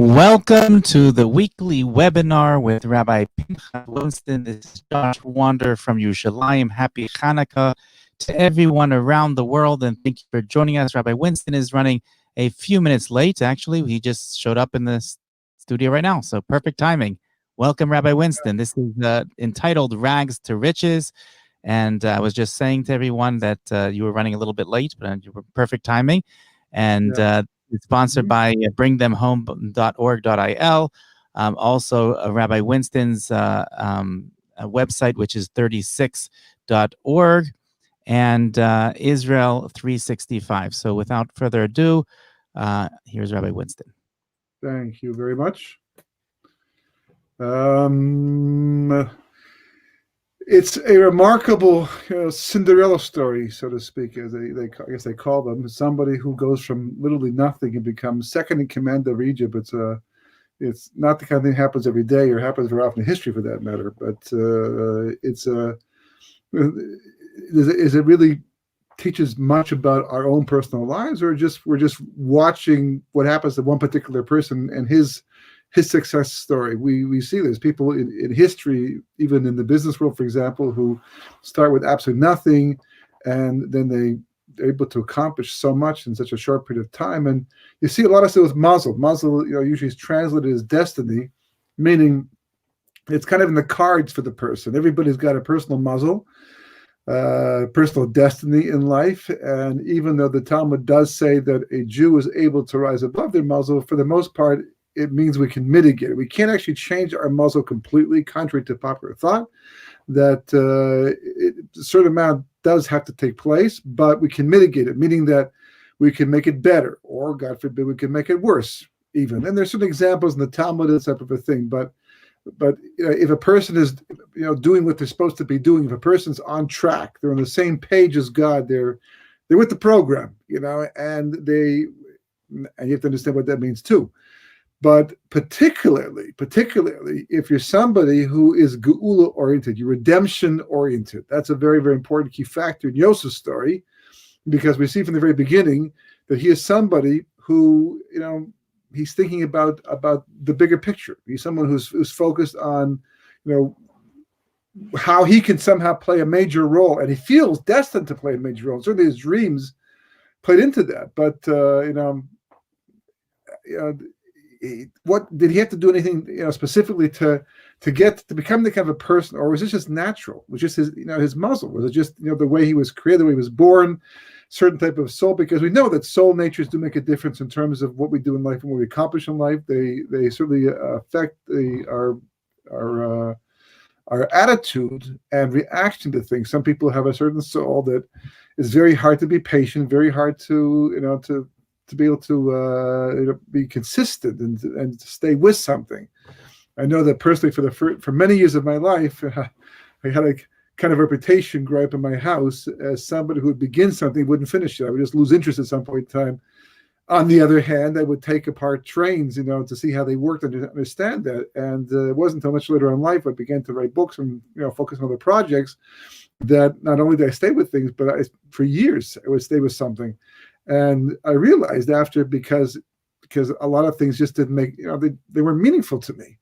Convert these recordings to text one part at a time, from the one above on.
Welcome to the weekly webinar with Rabbi Pinchas Winston. This is Josh Wander from Yerushalayim. Happy Hanukkah to everyone around the world, and thank you for joining us. Rabbi Winston is running a few minutes late. Actually, he just showed up in the studio right now, so perfect timing. Welcome, Rabbi Winston. This is entitled Rags to Riches, and I was just saying to everyone that you were running a little bit late, but you were perfect timing, and it's sponsored by bringthemhome.org.il. Also, Rabbi Winston's website, which is 36.org, and Israel 365. So without further ado, here's Rabbi Winston. Thank you very much. It's a remarkable Cinderella story, so to speak, as I guess they call them. Somebody who goes from literally nothing and becomes second in command of Egypt. It's not the kind of thing that happens every day or happens very often in history, for that matter. But is it really teaches much about our own personal lives, or we're just watching what happens to one particular person and his success story? We see there's people in history, even in the business world, for example, who start with absolutely nothing, and then they're able to accomplish so much in such a short period of time. And you see a lot of stuff with mazel. Mazel, usually is translated as destiny, meaning it's kind of in the cards for the person. Everybody's got a personal mazel, personal destiny in life. And even though the Talmud does say that a Jew is able to rise above their mazel, for the most part, it means we can mitigate it. We can't actually change our mazel completely, contrary to popular thought, that a certain amount does have to take place, but we can mitigate it, meaning that we can make it better, or God forbid, we can make it worse even. And there's certain examples in the Talmud of this type of a thing, but if a person is doing what they're supposed to be doing, if a person's on track, they're on the same page as God, they're with the program, and you have to understand what that means too. But particularly if you're somebody who is geula oriented, you're redemption oriented, that's a very, very important key factor in Yosef's story, because we see from the very beginning that he is somebody who, he's thinking about the bigger picture. He's someone who's focused on, how he can somehow play a major role, and he feels destined to play a major role. Certainly his dreams played into that, but what did he have to do anything specifically to become the kind of a person, or was it just natural? Was just his mazel? Was it just the way he was created, the way he was born, certain type of soul? Because we know that soul natures do make a difference in terms of what we do in life and what we accomplish in life. They certainly affect our attitude and reaction to things. Some people have a certain soul that is very hard to be patient, very hard to to be able to be consistent and to stay with something. I know that personally, for many years of my life, I had a kind of reputation growing up in my house as somebody who would begin something, wouldn't finish it. I would just lose interest at some point in time. On the other hand, I would take apart trains, to see how they worked and to understand that. And it wasn't until much later in life I began to write books and focus on other projects that not only did I stay with things, but for years I would stay with something. And I realized after, because a lot of things just didn't make, they weren't meaningful to me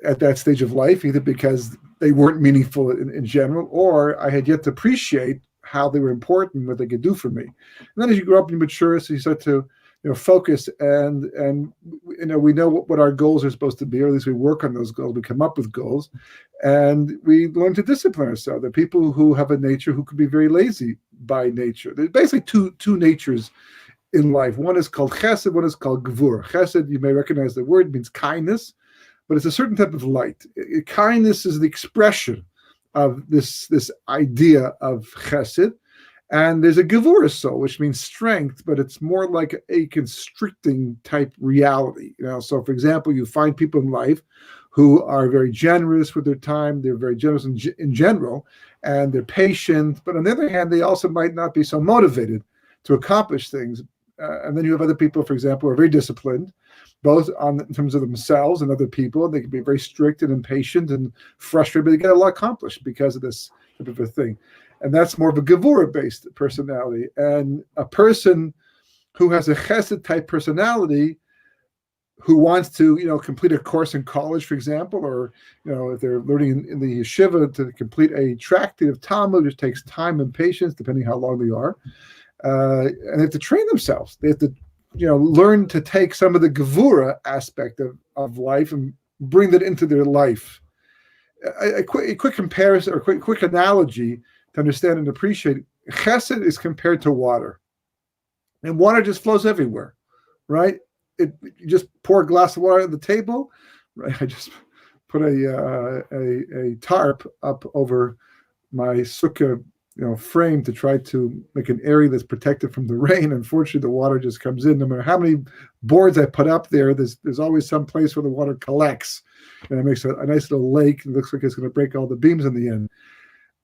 at that stage of life, either because they weren't meaningful in general, or I had yet to appreciate how they were important, what they could do for me. And then as you grow up and mature, so you start to focus, and we know what our goals are supposed to be, or at least we work on those goals. We come up with goals, and we learn to discipline ourselves. There are people who have a nature who could be very lazy by nature. There's basically two natures in life. One is called chesed, one is called gvur. Chesed, you may recognize the word, means kindness, but it's a certain type of light. Kindness is the expression of this idea of chesed. And there's a gevurah soul, which means strength, but it's more like a constricting type reality. So for example, you find people in life who are very generous with their time. They're very generous in general, and they're patient. But on the other hand, they also might not be so motivated to accomplish things. And then you have other people, for example, who are very disciplined, both in terms of themselves and other people. They can be very strict and impatient and frustrated, but they get a lot accomplished because of this type of a thing. And that's more of a gevurah-based personality. And a person who has a chesed-type personality who wants to, complete a course in college, for example, or, if they're learning in the yeshiva to complete a tractate of Talmud, which takes time and patience, depending how long they are. And they have to train themselves. They have to, learn to take some of the gevura aspect of life and bring that into their life. A quick comparison or quick analogy to understand and appreciate, chesed is compared to water. And water just flows everywhere, right? You just pour a glass of water on the table, right? I just put a tarp up over my sukkah, frame to try to make an area that's protected from the rain. Unfortunately, the water just comes in. No matter how many boards I put up there, there's always some place where the water collects, and it makes a nice little lake. It looks like it's going to break all the beams in the end.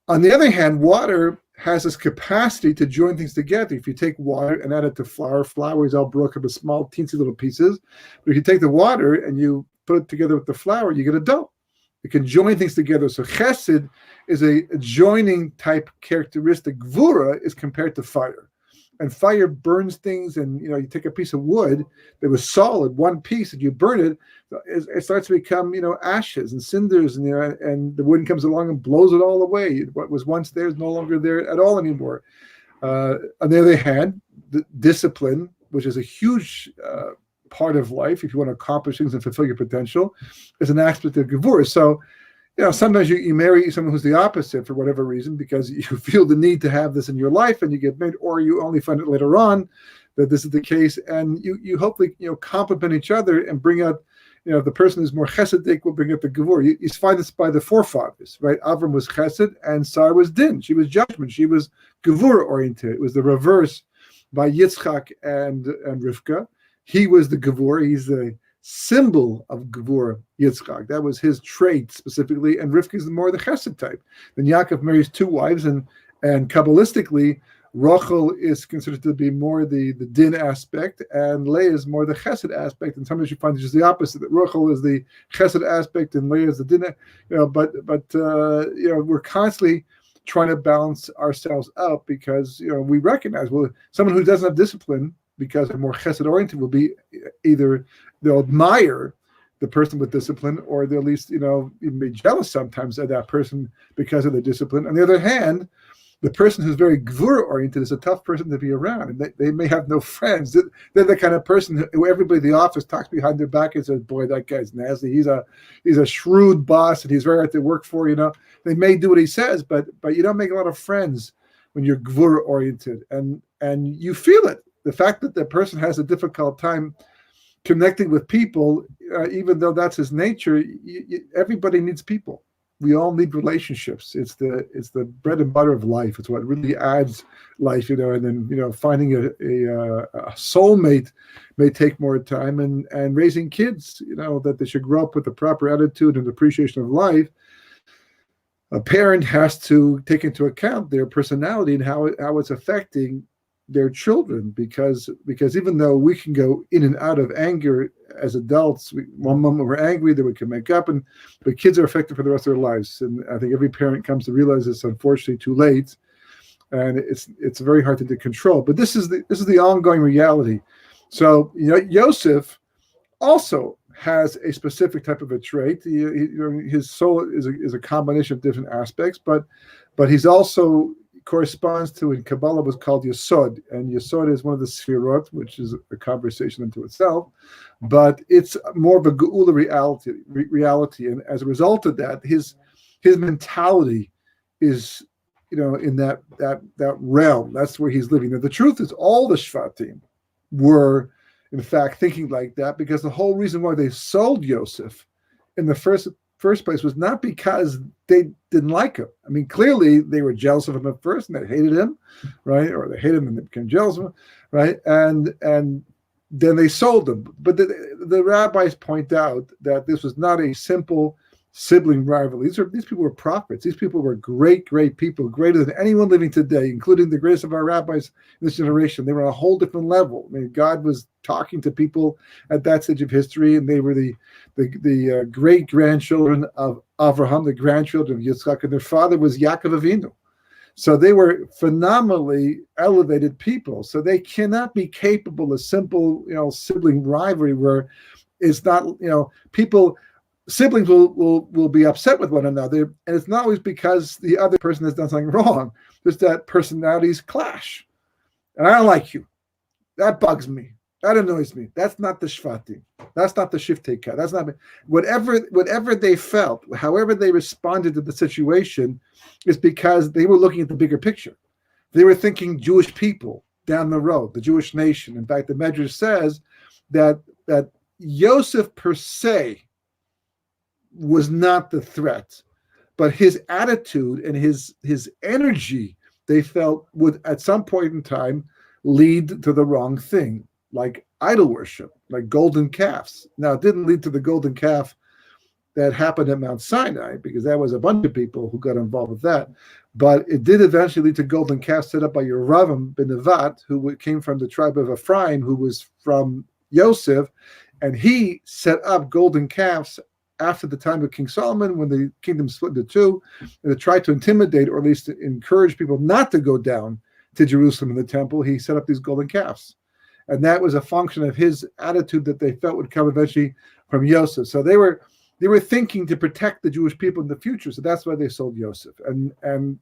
On the other hand, water has this capacity to join things together. If you take water and add it to flour is all broken up in small, teensy little pieces. But if you take the water and you put it together with the flour, you get a dough. It can join things together. So chesed is a joining type characteristic. Gvura is compared to fire. And fire burns things, and you take a piece of wood that was solid, one piece, and you burn it, it starts to become ashes and cinders, and the wind comes along and blows it all away. What was once there is no longer there at all anymore. On the other hand, the discipline, which is a huge part of life, if you want to accomplish things and fulfill your potential, is an aspect of gevura. So, sometimes you marry someone who's the opposite for whatever reason, because you feel the need to have this in your life and you get married, or you only find it later on that this is the case, and you hopefully complement each other and bring out, the person who's more chesedic will bring up the gevura. You find this by the forefathers, right? Avram was chesed and Sarah was din. She was judgment. She was gevura oriented. It was the reverse by Yitzchak and Rivka. He was the gevura. He's the symbol of gevura, Yitzchak. That was his trait specifically, and Rivka is more the chesed type. Then Yaakov marries two wives, and Kabbalistically, Rachel is considered to be more the din aspect, and Leah is more the chesed aspect. And sometimes you find it's just the opposite, that Rachel is the chesed aspect and Leah is the din. But we're constantly trying to balance ourselves out, because we recognize, well, someone who doesn't have discipline because they're more chesed oriented will be either they'll admire the person with discipline, or they'll at least even be jealous sometimes of that person because of the discipline. On the other hand, the person who's very gevura oriented is a tough person to be around, and they may have no friends. They're the kind of person who everybody in the office talks behind their back and says, "Boy, that guy's nasty. He's a shrewd boss, and he's very hard to work for." They may do what he says, but you don't make a lot of friends when you're gevura oriented, and you feel it. The fact that the person has a difficult time connecting with people, even though that's his nature, everybody needs people. We all need relationships. It's the bread and butter of life. It's what really adds life, and then finding a soulmate may take more time, and raising kids, that they should grow up with the proper attitude and appreciation of life. A parent has to take into account their personality and how it's affecting their children, because even though we can go in and out of anger as adults, one moment we're angry, then we can make up, but kids are affected for the rest of their lives. And I think every parent comes to realize this, unfortunately, too late, and it's very hard to control. But this is the ongoing reality. So Yosef also has a specific type of a trait. His soul is a combination of different aspects, but he's also corresponds to, in Kabbalah, was called Yesod, and Yesod is one of the Sfirot, which is a conversation unto itself, but it's more of a Geula reality, and as a result of that, his mentality is, in that realm. That's where he's living. Now, the truth is, all the Shvatim were, in fact, thinking like that, because the whole reason why they sold Yosef in the first place was not because they didn't like him. I mean, clearly they were jealous of him at first, and they hated him, right? Or they hated him and they became jealous of him, right? And then they sold him. But the rabbis point out that this was not a simple sibling rivalry. These people were prophets. These people were great people, greater than anyone living today, including the greatest of our rabbis in this generation. They were on a whole different level. I mean, God was talking to people at that stage of history, and they were the great grandchildren of Avraham, the grandchildren of Yitzchak, and their father was Yaakov Avinu. So they were phenomenally elevated people. So they cannot be capable of simple, sibling rivalry where It's not, people, siblings will be upset with one another, and it's not always because the other person has done something wrong. Just that personalities clash. And I don't like you. That bugs me. That annoys me. That's not the shvatim. That's not the shiftei kat. That's not whatever they felt, however they responded to the situation, is because they were looking at the bigger picture. They were thinking Jewish people down the road, the Jewish nation. In fact, the Medrash says that Yosef per se was not the threat, but his attitude and his energy, they felt, would at some point in time lead to the wrong thing, like idol worship, like golden calves. Now, it didn't lead to the golden calf that happened at Mount Sinai, because that was a bunch of people who got involved with that. But it did eventually lead to golden calves set up by Yeravam ben Nevat, who came from the tribe of Ephraim, who was from Yosef, and he set up golden calves after the time of King Solomon, when the kingdom split into two, and to try to intimidate, or at least to encourage people not to go down to Jerusalem in the temple. He set up these golden calves. And that was a function of his attitude that they felt would come eventually from Yosef. So they were thinking to protect the Jewish people in the future. So that's why they sold Yosef. And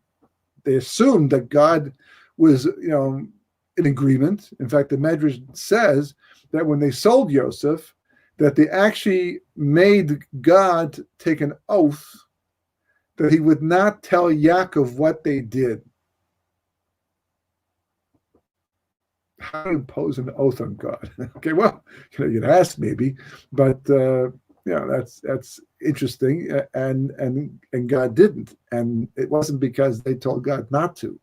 they assumed that God was, in agreement. In fact, the Medrash says that when they sold Yosef, that they actually made God take an oath that he would not tell Yaakov what they did. How do you impose an oath on God? Okay, well, you'd ask maybe, but that's interesting, and God didn't, and it wasn't because they told God not to,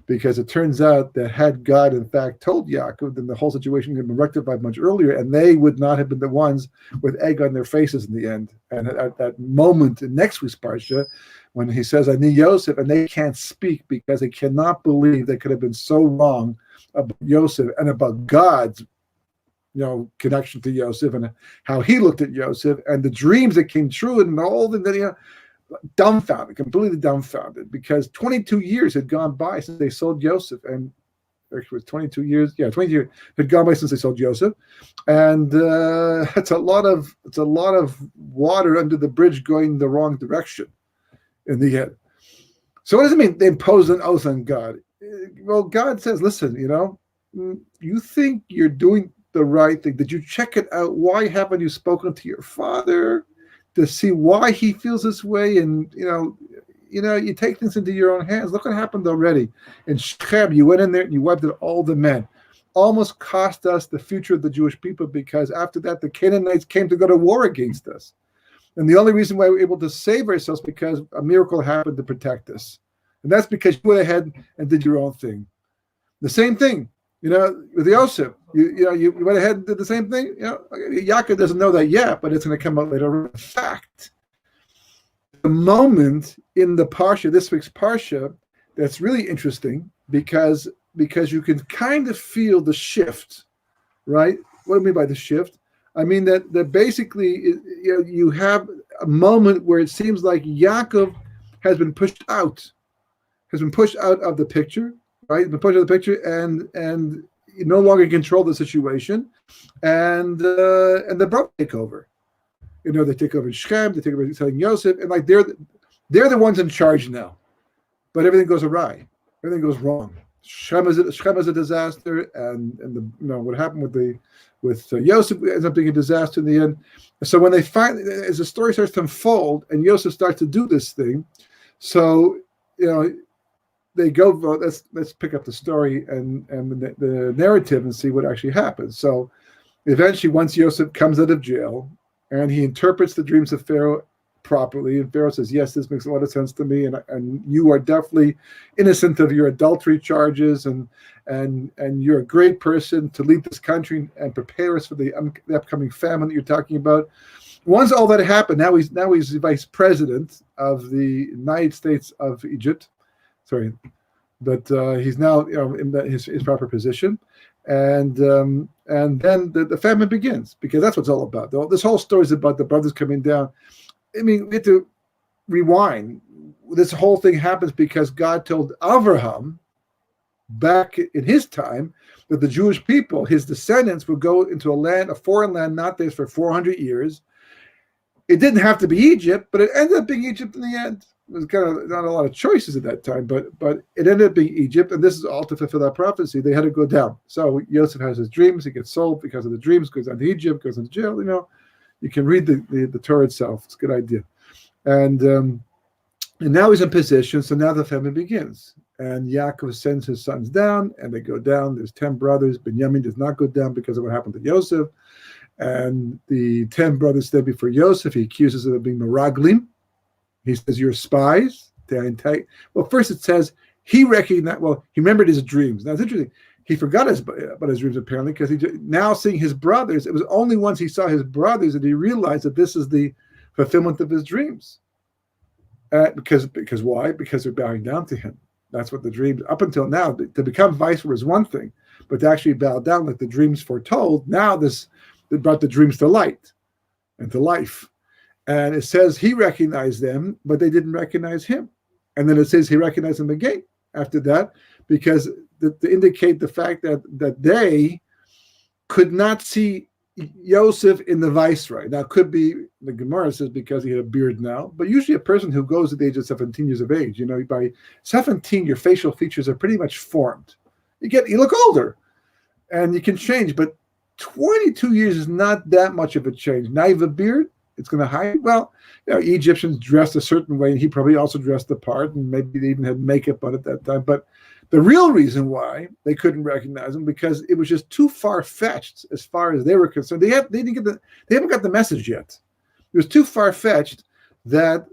because it turns out that had God in fact told Yaakov, then the whole situation had been rectified much earlier, and they would not have been the ones with egg on their faces in the end. And at that moment in next week's parsha, when he says, "I need Yosef," and they can't speak because they cannot believe they could have been so wrong about Yosef and about God's connection to Yosef and how he looked at Yosef and the dreams that came true and all the dumbfounded, completely dumbfounded, because 22 years had gone by since they sold Yosef, and actually it was 22 years. Yeah, 20 years had gone by since they sold Joseph, and it's a lot of water under the bridge going the wrong direction in the end. So what does it mean? They imposed an oath on God. Well, God says, listen, you think you're doing the right thing. Did you check it out? Why haven't you spoken to your father to see why he feels this way? And you take things into your own hands. Look what happened already. In Shechem, you went in there and you wiped out all the men. Almost cost us the future of the Jewish people, because after that, the Canaanites came to go to war against us. And the only reason why we were able to save ourselves because a miracle happened to protect us. And that's because you went ahead and did your own thing. The same thing, with Yosef. You went ahead and did the same thing. Yaakov doesn't know that yet, but it's going to come out later. In fact, the moment in the parsha, this week's parsha, that's really interesting because you can kind of feel the shift, right? What do I mean by the shift? I mean that basically you have a moment where it seems like Yaakov has been pushed out of the picture, right? Been pushed out of the picture, and you no longer control the situation, and the brothers take over. They take over Shechem, they take over selling Yosef, and like they're the ones in charge now. But everything goes awry, everything goes wrong. Shechem is a disaster, and what happened with Yosef ends up being a disaster in the end. So when they as the story starts to unfold, and Yosef starts to do this thing, so they go. Let's pick up the story and the narrative and see what actually happens. So eventually, once Yosef comes out of jail and he interprets the dreams of Pharaoh properly, and Pharaoh says, "Yes, this makes a lot of sense to me, and you are definitely innocent of your adultery charges, and you're a great person to lead this country and prepare us for the upcoming famine that you're talking about." Once all that happened, now he's the vice president of the United States of Egypt. Sorry, but he's now in his proper position, and then the famine begins, because that's what it's all about. This whole story is about the brothers coming down. I mean, we have to rewind. This whole thing happens because God told Abraham, back in his time, that the Jewish people, his descendants, would go into a foreign land, not theirs, for 400 years. It didn't have to be Egypt, but it ended up being Egypt in the end. There's kind of not a lot of choices at that time, but it ended up being Egypt, and this is all to fulfill that prophecy. They had to go down. So Yosef has his dreams. He gets sold because of the dreams, goes down to Egypt, goes into jail. You can read the Torah itself. It's a good idea. And now he's in position, so now the famine begins. And Yaakov sends his sons down, and they go down. There's 10 brothers. Binyamin does not go down because of what happened to Yosef. And the 10 brothers stand before Yosef. He accuses them of being meraglim. He says, you're spies. Well, first it says he recognized, he remembered his dreams. Now it's interesting. He forgot about his dreams apparently, because now seeing his brothers, it was only once he saw his brothers that he realized that this is the fulfillment of his dreams. Because why? Because they're bowing down to him. That's what the dreams, up until now, to become vice was one thing, but to actually bow down like the dreams foretold, now they brought the dreams to light and to life. And it says he recognized them, but they didn't recognize him. And then it says he recognized them again after that, because to indicate the fact that they could not see Yosef in the viceroy. Now, it could be, the Gemara says, because he had a beard now, but usually a person who goes at the age of 17 years of age, by 17, your facial features are pretty much formed. You look older, and you can change, but 22 years is not that much of a change. Now you have a beard, it's going to hide. Well, Egyptians dressed a certain way, and he probably also dressed the part, and maybe they even had makeup on at that time. But the real reason why they couldn't recognize him, because it was just too far-fetched as far as they were concerned. They haven't got the message yet. It was too far-fetched that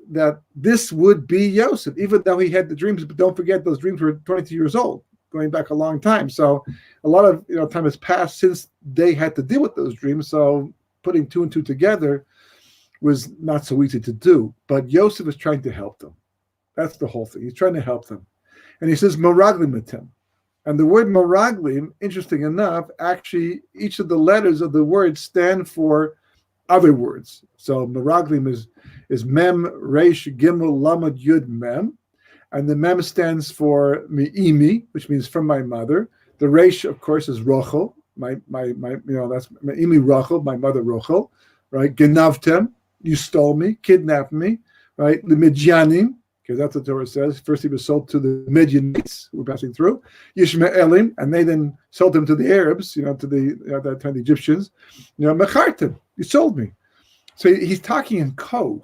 this would be Yosef, even though he had the dreams. But don't forget, those dreams were 22 years old, going back a long time. So a lot of time has passed since they had to deal with those dreams. So putting two and two together was not so easy to do. But Yosef is trying to help them. That's the whole thing. He's trying to help them. And he says, Meraglim etem. And the word Meraglim, interesting enough, actually, each of the letters of the word stand for other words. So Meraglim is Mem, Resh, Gimel, Lamed, Yud, Mem. And the Mem stands for Me'imi, which means from my mother. The Resh, of course, is Rochel. My that's Me'imi Rochel, my mother Rochel. Right? Genavtem, you stole me, kidnapped me. Right? The Midyanim, because that's what the Torah says. First he was sold to the Midianites who were passing through. Yishmaelim, and they then sold him to the Arabs, to the at that time the Egyptians. Mechartim, you sold me. So he's talking in code.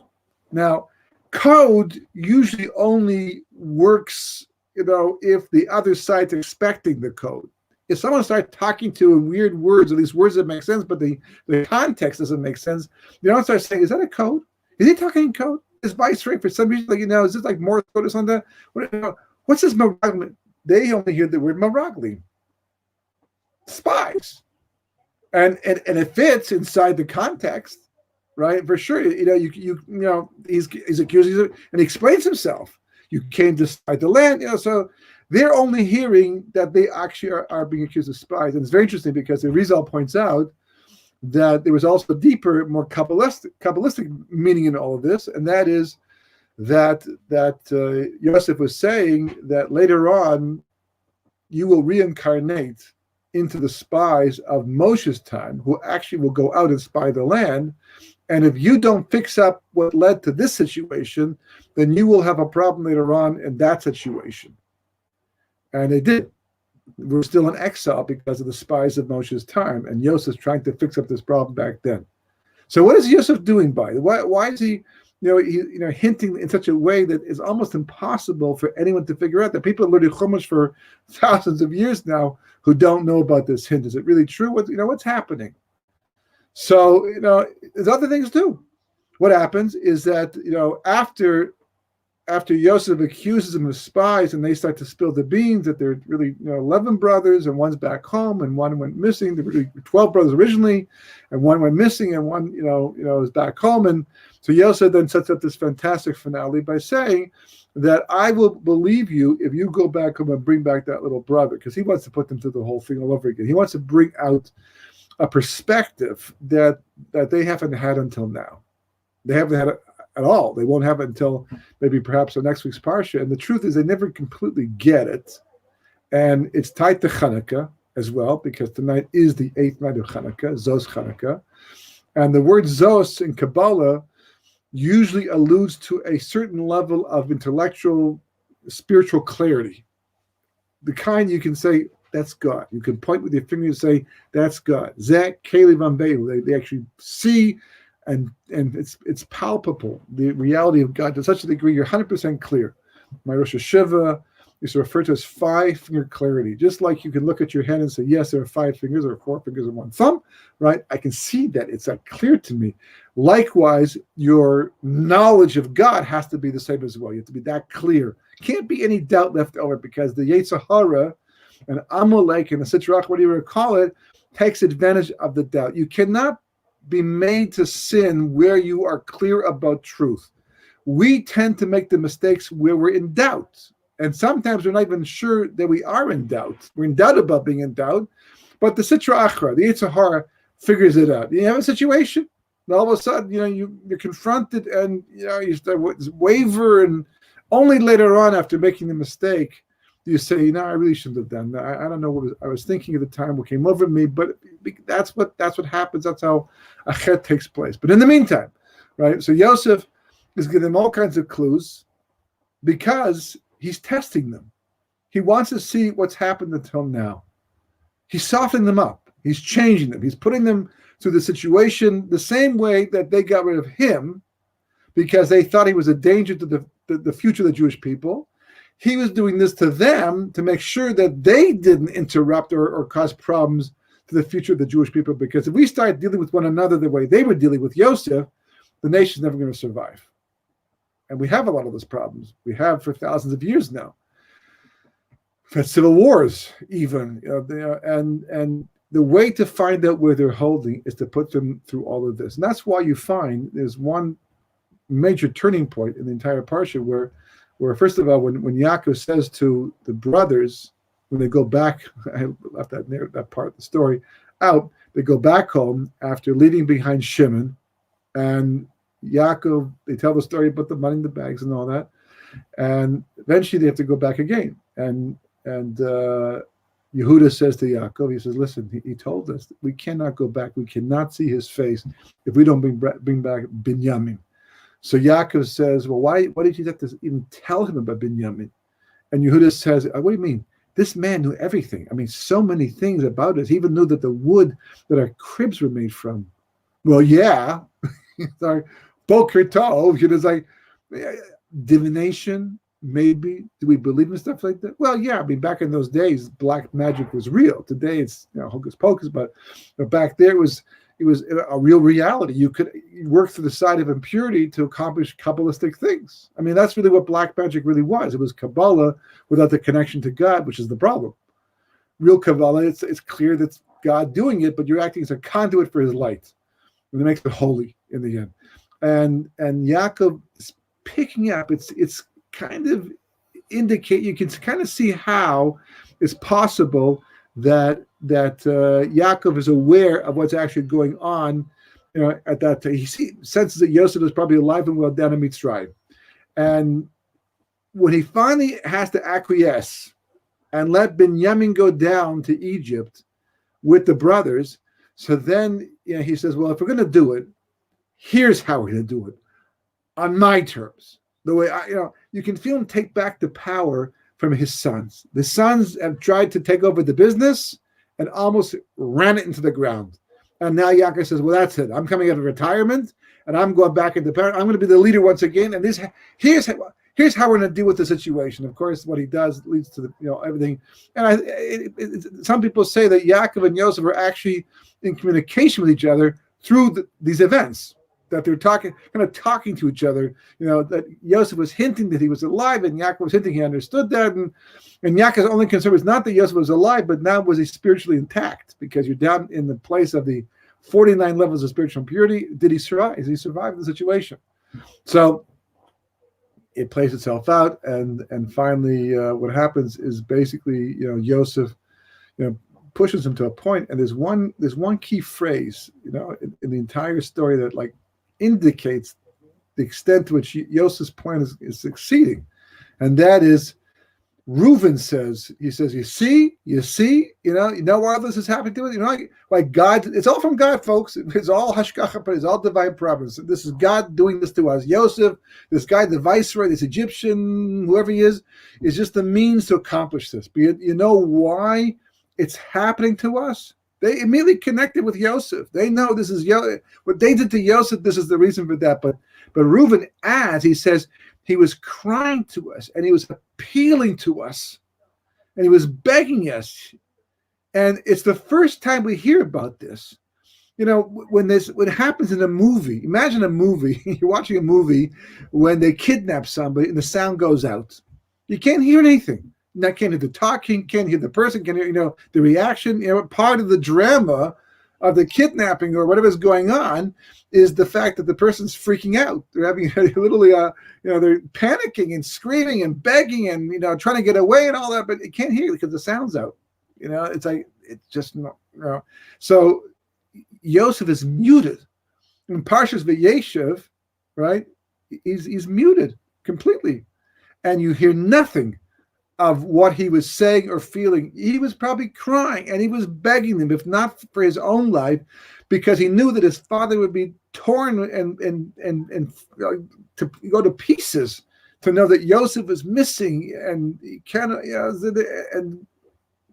Now, code usually only works, if the other side's expecting the code. If someone starts talking to in weird words, or these words that make sense, but the context doesn't make sense, you don't start saying, is that a code? Is he talking in code? This vice rate for some reason, is this like Morse code or something? What's this Meraglim? They only hear the word Meraglim. Spies. And it fits inside the context, right? For sure. He's accusing him, and he explains himself. You came to spy the land, so they're only hearing that they actually are being accused of spies. And it's very interesting because the Rizal points out that there was also a deeper, more Kabbalistic meaning in all of this, and that is that Yosef was saying that later on you will reincarnate into the spies of Moshe's time, who actually will go out and spy the land. And if you don't fix up what led to this situation, then you will have a problem later on in that situation. And they did. We're still in exile because of the spies of Moshe's time, and Yosef's trying to fix up this problem back then. So what is Yosef doing by it? Why is he, hinting in such a way that is almost impossible for anyone to figure out? That people learning Chumash for thousands of years now who don't know about this hint. Is it really true? What's happening? So there's other things too. What happens is that after Yosef accuses them of spies, and they start to spill the beans that they're really 11 brothers, and one's back home, and one went missing. There were really 12 brothers originally, and one went missing, and one is back home. And so Yosef then sets up this fantastic finale by saying that I will believe you if you go back home and bring back that little brother, because he wants to put them through the whole thing all over again. He wants to bring out a perspective that they haven't had until now. They haven't had it at all. They won't have it until maybe perhaps the next week's parsha. And the truth is, they never completely get it And it's tied to Hanukkah as well, because tonight is the 8th night of Hanukkah, Zos Hanukkah. And the word Zos in Kabbalah usually alludes to a certain level of intellectual, spiritual clarity. The kind you can say, that's God. You can point with your finger and say, that's God. Zek, Kalev, Ambehu. They actually see, and it's palpable, the reality of God to such a degree, you're 100% clear. My Rosh Hashiva is referred to as 5-finger clarity. Just like you can look at your hand and say, yes, there are 5 fingers, or 4 fingers, and 1 thumb, right? I can see that. It's that clear to me. Likewise, your knowledge of God has to be the same as well. You have to be that clear. Can't be any doubt left over, because the Yetzer Hara and Amalek and the Sitrach, whatever you want to call it, takes advantage of the doubt. You cannot be made to sin where you are clear about truth. We tend to make the mistakes where we're in doubt. And sometimes we're not even sure that we are in doubt. We're in doubt about being in doubt. But the Sitra Achra, the Yetzer Hara, figures it out. You have a situation, and all of a sudden, you're confronted, and you start waver, and only later on, after making the mistake, do you say, I really shouldn't have done that. I don't know what I was thinking at the time, what came over me, but that's what happens. That's how a chet takes place. But in the meantime, right? So Yosef is giving them all kinds of clues, because he's testing them. He wants to see what's happened until now. He's softening them up. He's changing them. He's putting them through the situation the same way that they got rid of him, because they thought he was a danger to the future of the Jewish people. He was doing this to them to make sure that they didn't interrupt or cause problems to the future of the Jewish people. Because if we start dealing with one another the way they were dealing with Yosef, the nation's never going to survive. And we have a lot of those problems. We have for thousands of years now. We've had civil wars, even. And the way to find out where they're holding is to put them through all of this. And that's why you find there's one major turning point in the entire parsha where first of all, when Yaakov says to the brothers, when they go back, I left that part of the story out, they go back home after leaving behind Shimon, and Yaakov, they tell the story about the money in the bags and all that, and eventually they have to go back again. And Yehuda says to Yaakov, he says, listen, he told us we cannot go back. We cannot see his face if we don't bring back Binyamin. So Yaakov says, well, why did you have to even tell him about Binyamin? And Yehuda says, what do you mean? This man knew everything. I mean, so many things about us. He even knew that the wood that our cribs were made from. Well, yeah. Sorry. Boker Tov, it's like divination, maybe. Do we believe in stuff like that? Well, yeah. I mean, back in those days, black magic was real. Today, it's hocus pocus, but back there, it was a real reality. You could work through the side of impurity to accomplish Kabbalistic things. I mean, that's really what black magic really was. It was Kabbalah without the connection to God, which is the problem. Real Kabbalah, it's clear that's God doing it, but you're acting as a conduit for his light. And it makes it holy in the end. And Yaakov is picking up. It's kind of indicate, you can kind of see how it's possible that Yaakov is aware of what's actually going on, at that time. He senses that Yosef is probably alive and well down in Mitzrayim. And when he finally has to acquiesce and let Binyamin go down to Egypt with the brothers, so then he says, well, if we're going to do it, here's how we're going to do it, on my terms. The way you can feel him take back the power from his sons. The sons have tried to take over the business and almost ran it into the ground. And now Yaakov says, well, that's it. I'm coming out of retirement, and I'm going back into parent. I'm going to be the leader once again. And here's how we're going to deal with the situation. Of course, what he does leads to everything. And some people say that Yaakov and Yosef are actually in communication with each other through these events. That they're talking to each other, that Yosef was hinting that he was alive, and Yaakov was hinting he understood that, and Yaakov's only concern was not that Yosef was alive, but now was he spiritually intact, because you're down in the place of the 49 levels of spiritual impurity. Did he survive? Did he survive the situation? So it plays itself out, and finally, what happens is basically, Yosef, pushes him to a point, and there's one key phrase, in the entire story that indicates the extent to which Yosef's plan is succeeding, and that is Reuven says, you see, you know why this is happening to us? You know, like God, it's all from God, folks. It's all hashgacha, but it's all divine providence. This is God doing this to us. Yosef, this guy, the viceroy, this Egyptian, whoever he is just the means to accomplish this. But you know why it's happening to us? They immediately connected with Yosef. They know this is what they did to Yosef. This is the reason for that. But Reuven adds, he says, he was crying to us and he was appealing to us and he was begging us. And it's the first time we hear about this. You know, when it happens in a movie, imagine a movie, you're watching a movie when they kidnap somebody and the sound goes out. You can't hear anything. You can't hear the talking, can't hear the person, can't hear, the reaction. Part of the drama of the kidnapping or whatever's going on is the fact that the person's freaking out. They're having literally, they're panicking and screaming and begging and, trying to get away and all that, but it can't hear because the sound's out. It's like, it's just not, So Yosef is muted. In Parshas Vayeshev, right, he's muted completely. And you hear nothing of what he was saying or feeling. He was probably crying and he was begging them, if not for his own life, because he knew that his father would be torn and to go to pieces, to know that Yosef was missing and he cannot, and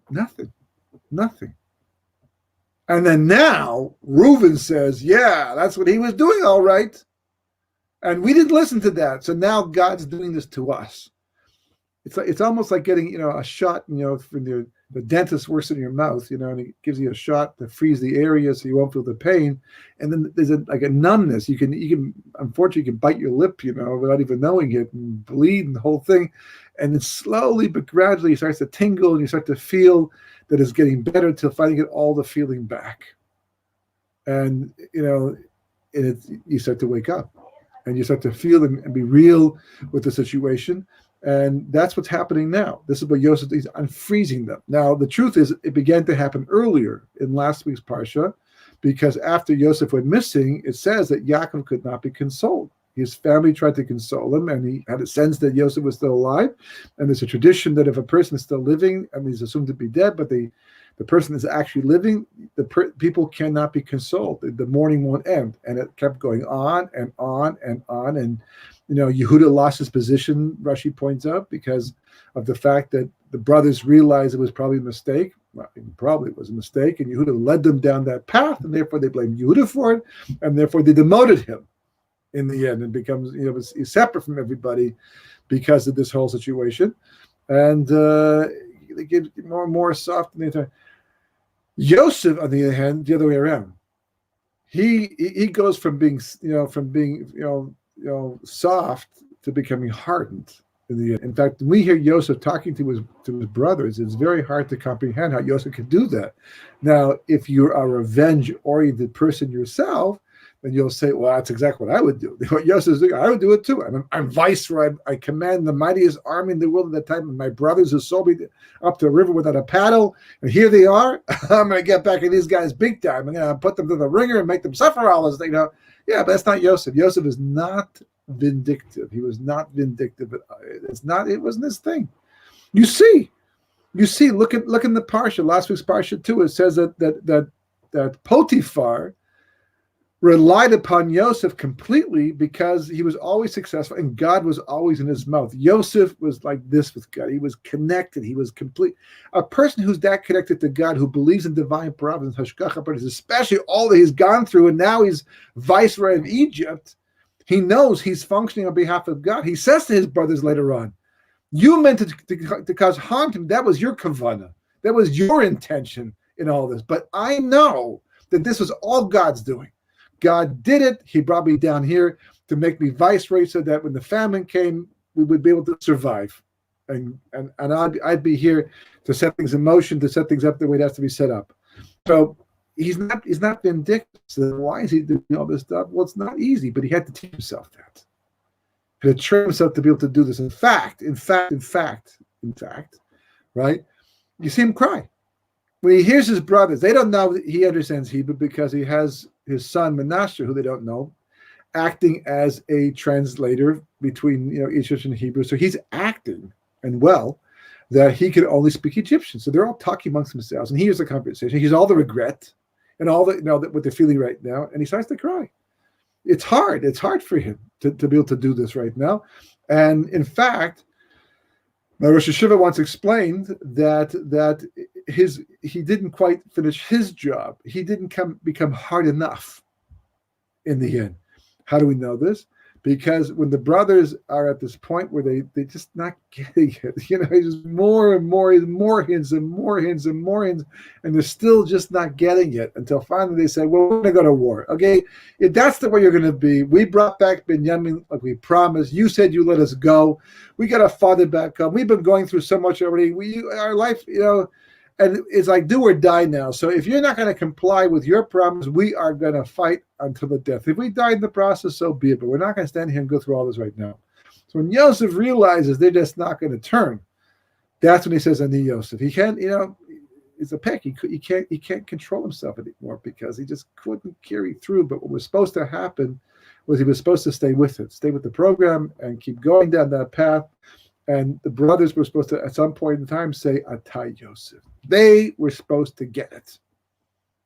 nothing. And then now Reuven says, yeah, that's what he was doing, all right. And we didn't listen to that. So now God's doing this to us. It's almost like getting, a shot, from the dentist works in your mouth, and he gives you a shot to freeze the area so you won't feel the pain. And then there's a numbness. You can unfortunately you can bite your lip, without even knowing it and bleed and the whole thing. And then slowly but gradually it starts to tingle and you start to feel that it's getting better until finally get all the feeling back. And, you start to wake up and you start to feel and be real with the situation. And that's what's happening now. This is what Yosef is unfreezing them. Now, the truth is, it began to happen earlier in last week's Parsha, because after Yosef went missing, it says that Yaakov could not be consoled. His family tried to console him, and he had a sense that Yosef was still alive. And there's a tradition that if a person is still living, and he's assumed to be dead, but the person is actually living, people cannot be consoled. The mourning won't end. And it kept going on and on and on. And Yehuda lost his position, Rashi points out, because of the fact that the brothers realized it was probably a mistake. Well, probably it was a mistake, and Yehuda led them down that path, and therefore they blamed Yehuda for it, and therefore they demoted him in the end, and becomes he's separate from everybody because of this whole situation, and they get more and more soft in the entire. Yosef, on the other hand, the other way around, he goes from being soft to becoming hardened in the end. In fact, when we hear Yosef talking to his brothers, it's very hard to comprehend how Yosef could do that. Now, if you're a revenge-oriented person yourself, then you'll say, well, that's exactly what I would do. What Yosef is doing, I would do it too. I'm viceroy. I command the mightiest army in the world at that time, and my brothers who sold me up the river without a paddle, and here they are. I'm going to get back at these guys big time. I'm going to put them to the ringer and make them suffer all this, Yeah, but that's not Yosef. Yosef is not vindictive. He was not vindictive. It wasn't his thing. You see, look in the Parsha, last week's Parsha too. It says that Potiphar relied upon Yosef completely because he was always successful and God was always in his mouth. Yosef was like this with God. He was connected. He was complete. A person who's that connected to God, who believes in divine providence, hashgacha pratis, especially all that he's gone through, and now he's viceroy of Egypt, he knows he's functioning on behalf of God. He says to his brothers later on, you meant to cause harm to him. That was your kavanah. That was your intention in all this. But I know that this was all God's doing. God did it. He brought me down here to make me viceroy so that when the famine came, we would be able to survive. And I'd be here to set things in motion, to set things up the way it has to be set up. So he's not vindictive. So why is he doing all this stuff? Well, it's not easy, but he had to teach himself that. He had to train himself to be able to do this. In fact, right? You see him cry. When he hears his brothers, they don't know that he understands Hebrew because he has his son Manasseh, who they don't know, acting as a translator between Egyptian and Hebrew. So he's acting, and well, that he could only speak Egyptian. So they're all talking amongst themselves, and he hears the conversation. He hears all the regret and all the, what they're feeling right now, and he starts to cry. It's hard. It's hard for him to be able to do this right now. And in fact, my Rosh Hashiva once explained that he didn't quite finish his job. He didn't become hard enough in the end. How do we know this? Because when the brothers are at this point where they just not getting it, it's just more and more hints and more hints and more hints, and they're still just not getting it until finally they say, well, we're going to go to war. Okay, if that's the way you're going to be, we brought back Binyamin like we promised. You said you let us go. We got our father back home. We've been going through so much already. Our life, and it's like do or die now. So if you're not going to comply with your promise, we are going to fight until the death. If we die in the process, so be it. But we're not going to stand here and go through all this right now. So when Yosef realizes they're just not going to turn, that's when he says, "Ani Yosef." He can't, it's a peck. He can't control himself anymore because he just couldn't carry through. But what was supposed to happen was he was supposed to stay with the program, and keep going down that path. And the brothers were supposed to, at some point in time, say, Atah Yosef. They were supposed to get it.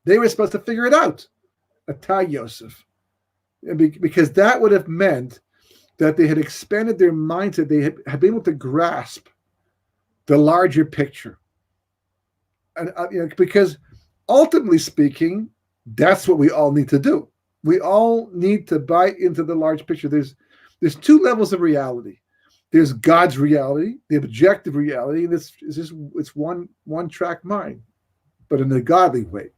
They were supposed to figure it out. Atah Yosef. Because that would have meant that they had expanded their mindset. They had been able to grasp the larger picture. And because ultimately speaking, that's what we all need to do. We all need to buy into the large picture. There's two levels of reality. There's God's reality, the objective reality, and it's one track mind, but in a godly way.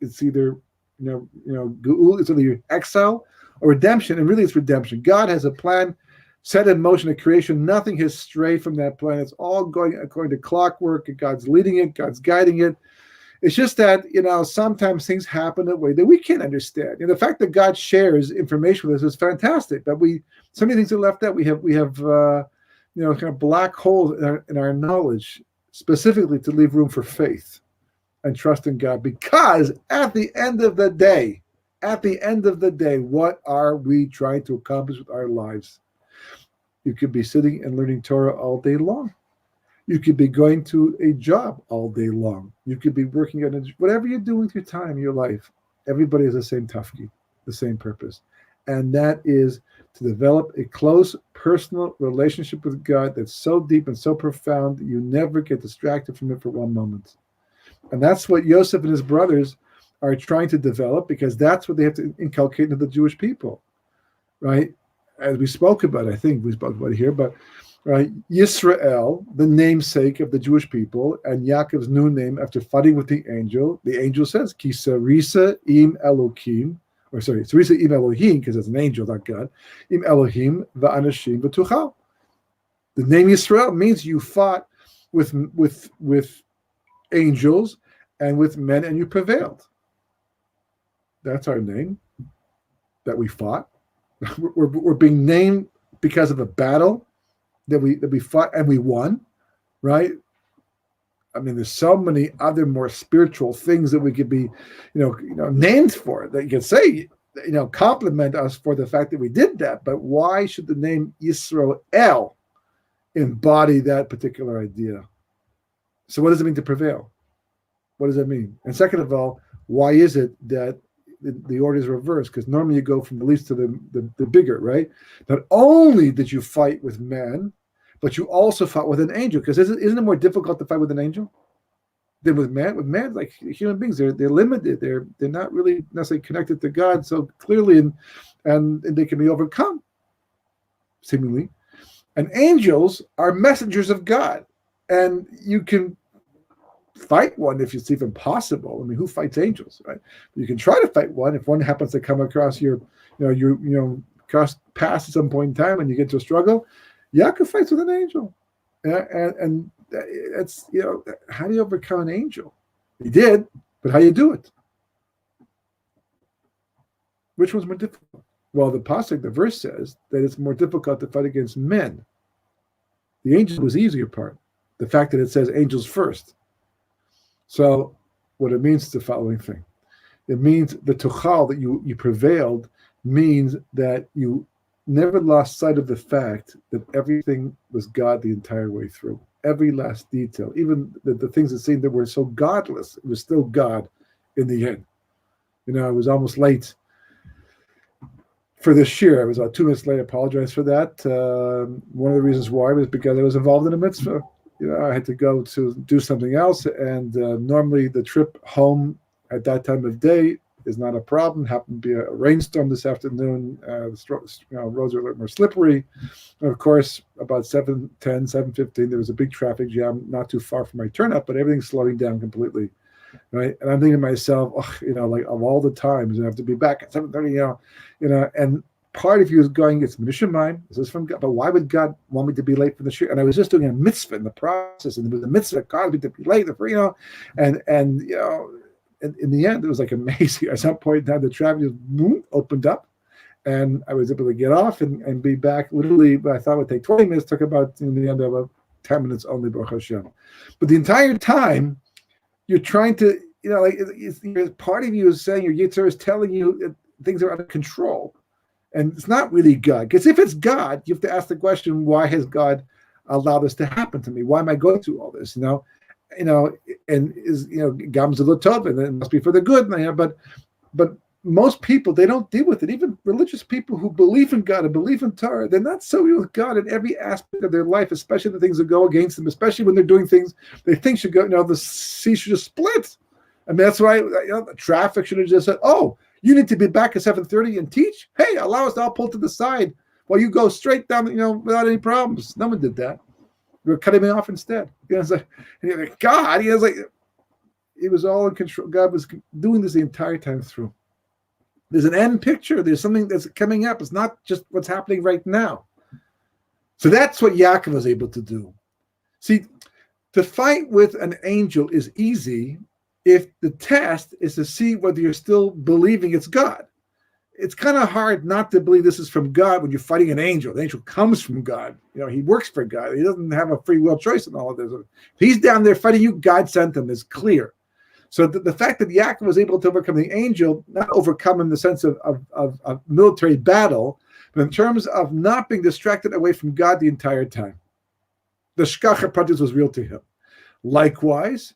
It's either it's either exile or redemption, and really it's redemption. God has a plan set in motion at creation. Nothing has strayed from that plan. It's all going according to clockwork, and God's leading it, God's guiding it. It's just that, sometimes things happen in a way that we can't understand. The fact that God shares information with us is fantastic, but so many things are left out. We have kind of black holes in our knowledge, specifically to leave room for faith and trust in God. Because at the end of the day, what are we trying to accomplish with our lives? You could be sitting and learning Torah all day long. You could be going to a job all day long. You could be working on whatever you do with your time, your life. Everybody has the same tafkid, the same purpose. And that is to develop a close personal relationship with God that's so deep and so profound that you never get distracted from it for one moment. And that's what Yosef and his brothers are trying to develop, because that's what they have to inculcate into the Jewish people, right? As we spoke about, I think we spoke about it here, but right, Yisrael, the namesake of the Jewish people, and Yaakov's new name after fighting with the angel says, Ki sarisa im Elokim, sarisa im Elohim, because it's an angel, not God, im Elohim va'anashim v'tuchal. The name Yisrael means you fought with angels and with men, and you prevailed. That's our name, that we fought. We're being named because of a battle that we fought and we won, right? I mean, there's so many other more spiritual things that we could be, named for, that you could say, compliment us for the fact that we did that. But why should the name Yisrael embody that particular idea? So what does it mean to prevail? What does that mean? And second of all, why is it that the order is reversed? Because normally you go from the least to the bigger, right? Not only did you fight with man, but you also fought with an angel. Because isn't it more difficult to fight with an angel than with man? With man, like human beings, they're limited. They're not really necessarily connected to God so clearly, and they can be overcome, seemingly. And angels are messengers of God, and you can fight one if it's even possible. I mean, who fights angels, right? You can try to fight one if one happens to come across your cross paths at some point in time and you get to a struggle. Yaakov fights with an angel, and it's how do you overcome an angel? He did, but how do you do it? Which one's more difficult? Well, the verse says that it's more difficult to fight against men. The angel was the easier part. The fact that it says angels first. So what it means is the following thing. It means the tuchal, that you prevailed, means that you never lost sight of the fact that everything was God the entire way through. every last detail. Even the things that seemed that were so godless, it was still God in the end. I was almost late for this year. I was about 2 minutes late. I apologize for that. One of the reasons why was because I was involved in a mitzvah. I had to go to do something else, and normally the trip home at that time of day is not a problem. Happened to be a rainstorm this afternoon. The roads are a little more slippery. And of course, about 7:10, 7:15, there was a big traffic jam not too far from my turnout, but everything's slowing down completely. Right? And I'm thinking to myself, like of all the times, I have to be back at 7:30, and part of you is going, it's Mishamayim, this is from God, but why would God want me to be late for the shir? And I was just doing a mitzvah in the process, and there was a mitzvah that caused me to be late, and in the end, it was like amazing. At some point in time, the traffic just opened up, and I was able to get off and be back. Literally, I thought it would take 20 minutes, took about, in the end, about 10 minutes only, Baruch Hashem. But the entire time, you're trying to, part of you is saying, your Yitzhak is telling you things are out of control. And it's not really God. Because if it's God, you have to ask the question, why has God allowed this to happen to me? Why am I going through all this? And is Gamzul Tov, and it must be for the good. But most people, they don't deal with it. Even religious people who believe in God and believe in Torah, they're not so real with God in every aspect of their life, especially the things that go against them, especially when they're doing things they think should go, the sea should just split. I mean, that's why the traffic should have just said, oh, you need to be back at 7:30 and teach? Hey, allow us to all pull to the side while you go straight down, without any problems. No one did that. They were cutting me off instead. It's like, and you're like, God, it was all in control. God was doing this the entire time through. There's an end picture. There's something that's coming up. It's not just what's happening right now. So that's what Yaakov was able to do. See, to fight with an angel is easy if the test is to see whether you're still believing it's God. It's kind of hard not to believe this is from God when you're fighting an angel. The angel comes from God. He works for God. He doesn't have a free will choice in all of this. If he's down there fighting you, God sent him. It's clear. So the fact that Yaakov was able to overcome the angel, not overcome in the sense of military battle, but in terms of not being distracted away from God the entire time. The shkacha pratis was real to him. Likewise,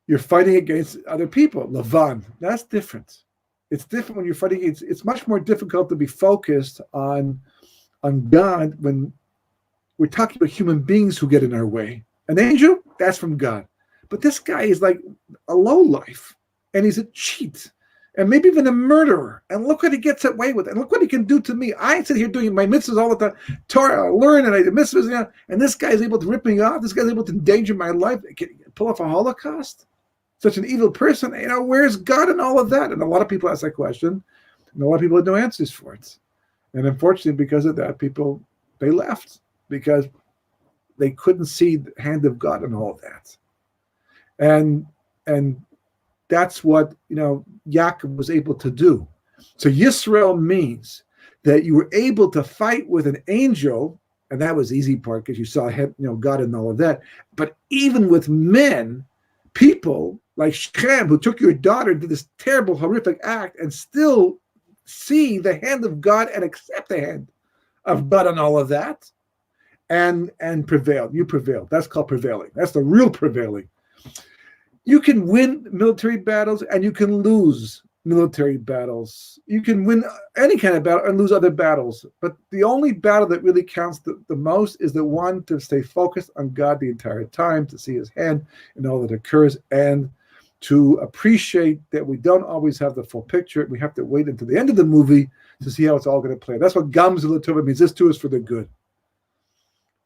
you're fighting against other people. Lavan, that's different. It's different when you're fighting. It's much more difficult to be focused on God when we're talking about human beings who get in our way. An angel, that's from God. But this guy is like a lowlife, and he's a cheat, and maybe even a murderer. And look what he gets away with, and look what he can do to me. I sit here doing my mitzvahs all the time, Torah, I learn, and I do mitzvahs, and this guy is able to rip me off. This guy's able to endanger my life, pull off a Holocaust. Such an evil person. Where's God in all of that? And a lot of people ask that question, and a lot of people have no answers for it. And unfortunately, because of that, they left because they couldn't see the hand of God in all of that. And that's what Yaakov was able to do. So Yisrael means that you were able to fight with an angel, and that was the easy part because you saw God in all of that. But even with men, people like Shechem, who took your daughter and did this terrible, horrific act, and still see the hand of God and accept the hand of God on all of that, and prevail. You prevailed. That's called prevailing. That's the real prevailing. You can win military battles and you can lose military battles. You can win any kind of battle and lose other battles. But the only battle that really counts the most is the one to stay focused on God the entire time, to see his hand in all that occurs, and to appreciate that we don't always have the full picture. We have to wait until the end of the movie to see how it's all going to play. That's what Gamzul Tova means. This too is for the good.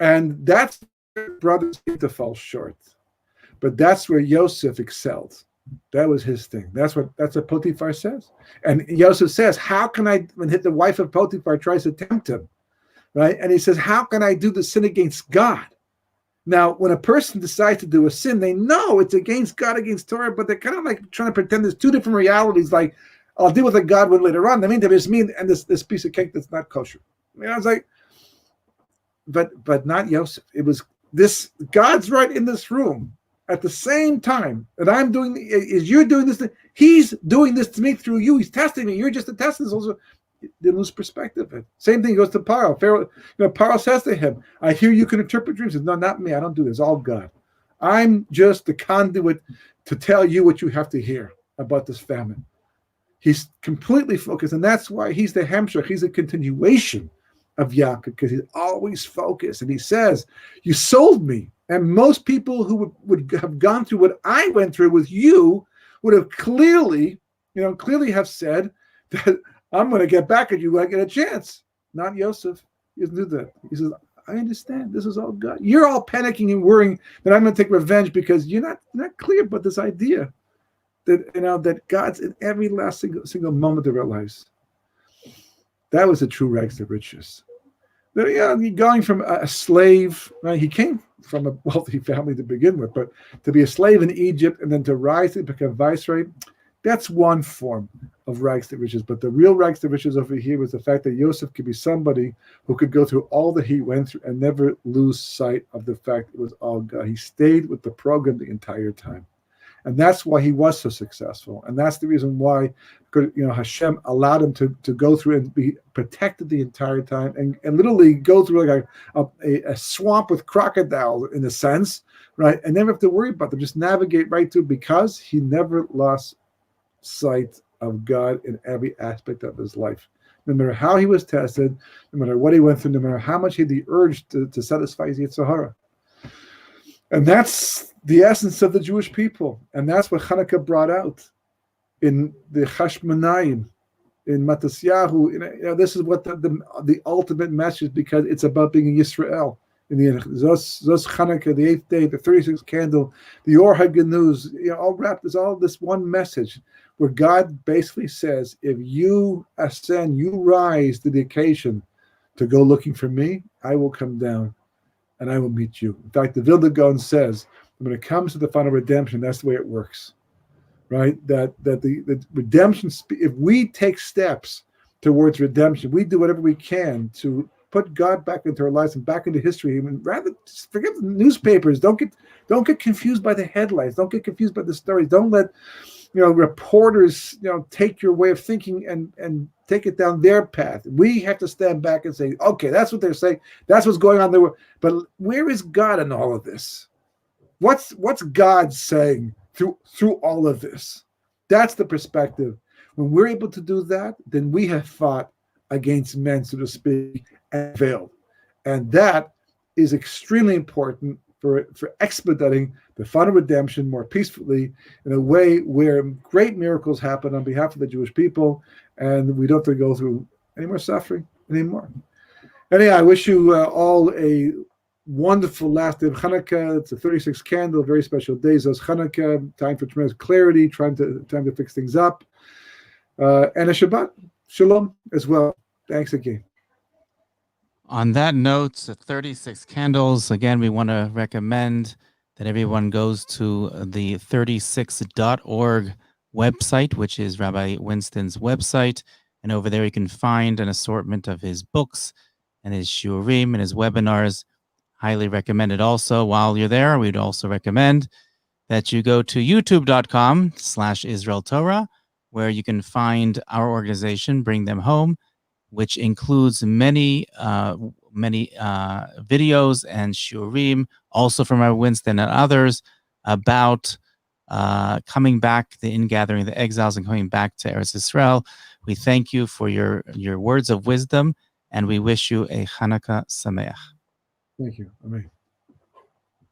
And that's where brothers seem to fall short. But that's where Yosef excelled. That was his thing. That's what Potiphar says. And Yosef says, how can I, when the wife of Potiphar tries to tempt him, right? And he says, how can I do the sin against God? Now, when a person decides to do a sin, they know it's against God, against Torah, but they're kind of like trying to pretend there's two different realities, like, I'll deal with a God one later on. I mean, there's me and this piece of cake that's not kosher. I was like, but not Yosef. It was this, God's right in this room. At the same time that I'm doing, is you're doing this, he's doing this to me through you. He's testing me. You're just a test. Also, didn't lose perspective of it. Same thing goes to Paro. Pharaoh, Paro says to him, I hear you can interpret dreams. He says, no, not me. I don't do this. All God. I'm just the conduit to tell you what you have to hear about this famine. He's completely focused, and that's why he's the Hemshech. He's a continuation of Yaakov, because he's always focused. And he says, you sold me. And most people who would have gone through what I went through with you would have clearly have said that I'm going to get back at you when I get a chance. Not Yosef. He doesn't do that. He says, I understand. This is all God. You're all panicking and worrying that I'm going to take revenge because you're not clear about this idea that that God's in every last single moment of our lives. That was the true rags to riches. Going from a slave, right? He came from a wealthy family to begin with, but to be a slave in Egypt and then to rise and become viceroy, that's one form of rags to riches. But the real rags to riches over here was the fact that Yosef could be somebody who could go through all that he went through and never lose sight of the fact it was all God. He stayed with the program the entire time. And that's why he was so successful. And that's the reason why Hashem allowed him to go through and be protected the entire time and literally go through like a swamp with crocodiles in a sense, right? And never have to worry about them, just navigate right through, because he never lost sight of God in every aspect of his life. No matter how he was tested, no matter what he went through, no matter how much he had the urge to satisfy his Yetzer Hara. And that's the essence of the Jewish people. And that's what Hanukkah brought out in the Chashmonayim, in Matasyahu. This is what the ultimate message, because it's about being in Yisrael. In the Zos Hanukkah, the 8th day, the 36th candle, the Or HaGanuz, all wrapped is all this one message where God basically says, if you ascend, you rise to the occasion to go looking for me, I will come down and I will meet you. In fact, the Vilna Gaon says, when it comes to the final redemption, that's the way it works, right? That the redemption, if we take steps towards redemption, we do whatever we can to put God back into our lives and back into history. And rather, just forget the newspapers. Don't get confused by the headlines. Don't get confused by the stories. Don't let reporters take your way of thinking and take it down their path. We have to stand back and say, okay, that's what they're saying. That's what's going on there. But where is God in all of this? What's God saying through all of this? That's the perspective. When we're able to do that, then we have fought against men, so to speak, and failed. And that is extremely important for expediting the final redemption more peacefully, in a way where great miracles happen on behalf of the Jewish people, and we don't have to go through any more suffering anymore. Anyhow, I wish you all a wonderful last day of Hanukkah. It's a 36th candle, a very special day. Zos Hanukkah, time for tremendous clarity, time to fix things up. And a Shabbat Shalom as well. Thanks again. On that note, 36 candles. Again, we want to recommend that everyone goes to the 36.org website, which is Rabbi Winston's website. And over there, you can find an assortment of his books and his shiurim and his webinars. Highly recommended. Also, while you're there, we'd also recommend that you go to youtube.com/Israel Torah, where you can find our organization, Bring Them Home, which includes many videos and shiurim, also from Rabbi Winston and others, about coming back, the ingathering of the exiles and coming back to Eretz Yisrael. We thank you for your words of wisdom, and we wish you a Hanukkah Sameach. Thank you. Amen.